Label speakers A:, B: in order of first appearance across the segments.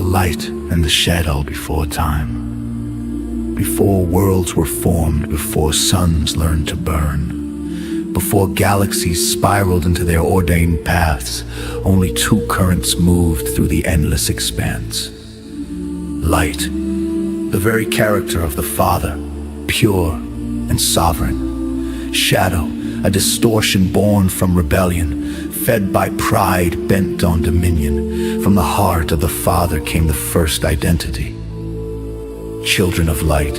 A: light and the shadow before time. Before worlds were formed, before suns learned to burn, before galaxies spiraled into their ordained paths, only two currents moved through the endless expanse. Light, the very character of the Father, pure and sovereign. Shadow, a distortion born from rebellion, fed by pride bent on dominion. From the heart of the Father came the first identity. Children of light,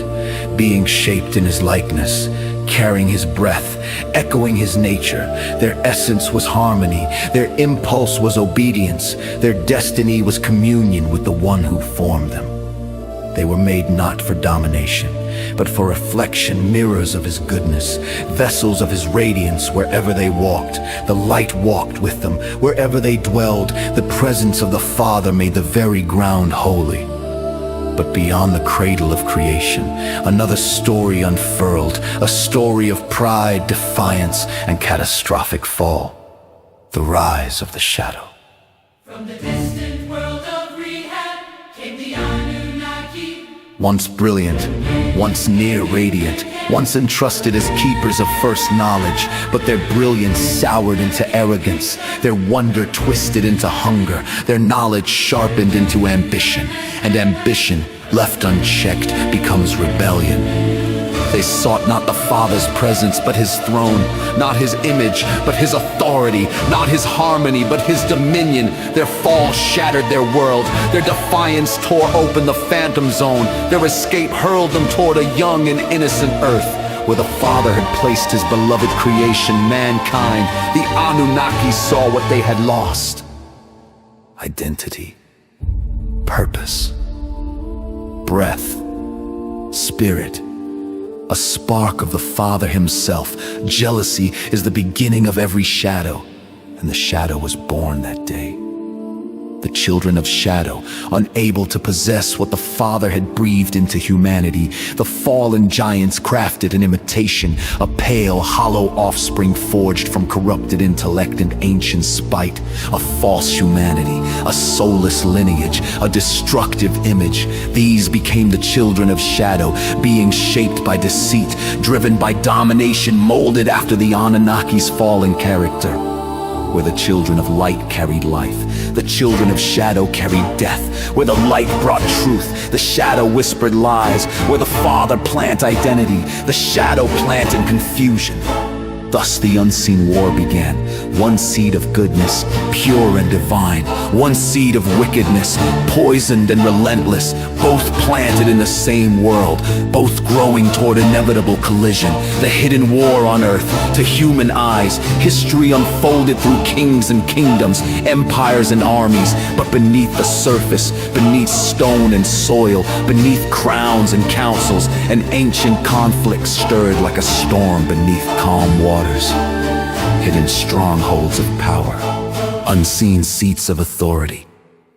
A: being shaped in his likeness, carrying his breath, echoing his nature. Their essence was harmony, their impulse was obedience, their destiny was communion with the one who formed them. They were made not for domination, but for reflection, mirrors of his goodness, vessels of his radiance wherever they walked. The light walked with them. Wherever they dwelled, the presence of the Father made the very ground holy. But beyond the cradle of creation, another story unfurled, a story of pride, defiance, and catastrophic fall. The rise of the shadow.
B: From the distant world of rehab came the Anunnaki.
A: Once brilliant, once near radiant, once entrusted as keepers of first knowledge, but their brilliance soured into arrogance, their wonder twisted into hunger, their knowledge sharpened into ambition, and ambition, left unchecked, becomes rebellion. They sought not the Father's presence, but his throne, not his image, but his authority, not his harmony, but his dominion. Their fall shattered their world, their defiance tore open the phantom zone, their escape hurled them toward a young and innocent earth, where the Father had placed his beloved creation, mankind. The Anunnaki saw what they had lost: identity, purpose, breath, spirit, a spark of the Father himself. Jealousy is the beginning of every shadow, and the shadow was born that day. The children of shadow, unable to possess what the Father had breathed into humanity, the fallen giants crafted an imitation, a pale, hollow offspring forged from corrupted intellect and ancient spite, a false humanity, a soulless lineage, a destructive image. These became the children of shadow, being shaped by deceit, driven by domination, molded after the Anunnaki's fallen character. Where the children of light carried life, the children of shadow carried death. Where the light brought truth, the shadow whispered lies. Where the Father planted identity, the shadow planted confusion. Thus the unseen war began. One seed of goodness, pure and divine. One seed of wickedness, poisoned and relentless. Both planted in the same world, both growing toward inevitable collision. The hidden war on earth, to human eyes, history unfolded through kings and kingdoms, empires and armies. But beneath the surface, beneath stone and soil, beneath crowns and councils, an ancient conflict stirred like a storm beneath calm waters. Hidden strongholds of power, unseen seats of authority,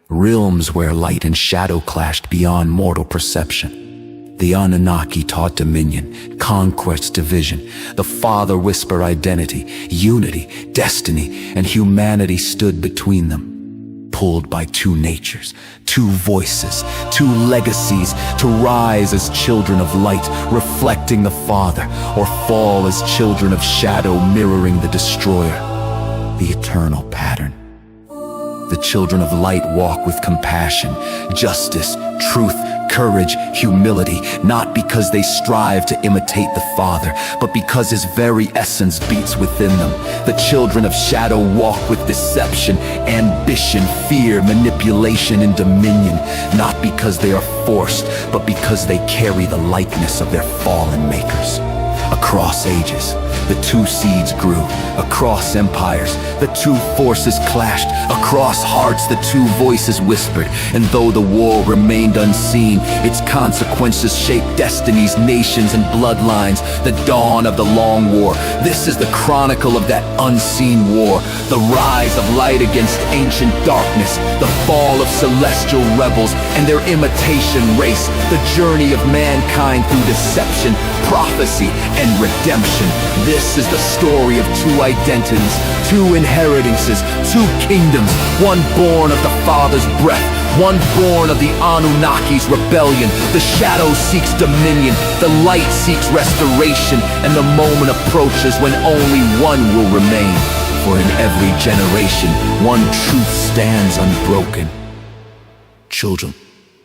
A: realms where light and shadow clashed beyond mortal perception. The Anunnaki taught dominion, conquest, division. The Father whispered identity, unity, destiny, and humanity stood between them, pulled by two natures, two voices, two legacies, to rise as children of light, reflecting the Father, or fall as children of shadow, mirroring the destroyer, the eternal pattern. The children of light walk with compassion, justice, truth, courage, humility, not because they strive to imitate the Father, but because his very essence beats within them. The children of shadow walk with deception, ambition, fear, manipulation, and dominion, not because they are forced, but because they carry the likeness of their fallen makers. Across ages, the two seeds grew. Across empires, the two forces clashed. Across hearts, the two voices whispered. And though the war remained unseen, its consequences shaped destinies, nations, and bloodlines. The dawn of the long war. This is the chronicle of that unseen war. The rise of light against ancient darkness. The fall of celestial rebels and their imitation race. The journey of mankind through deception, prophecy, and redemption. This is the story of two identities, two inheritances, two kingdoms, one born of the Father's breath, one born of the Anunnaki's rebellion. The shadow seeks dominion, the light seeks restoration, and the moment approaches when only one will remain. For in every generation, one truth stands unbroken. Children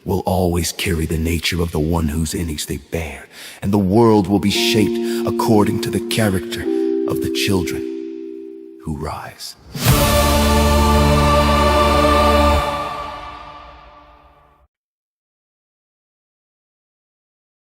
A: will always carry the nature of the one whose innings they bear, and the world will be shaped according to the character of the children who rise.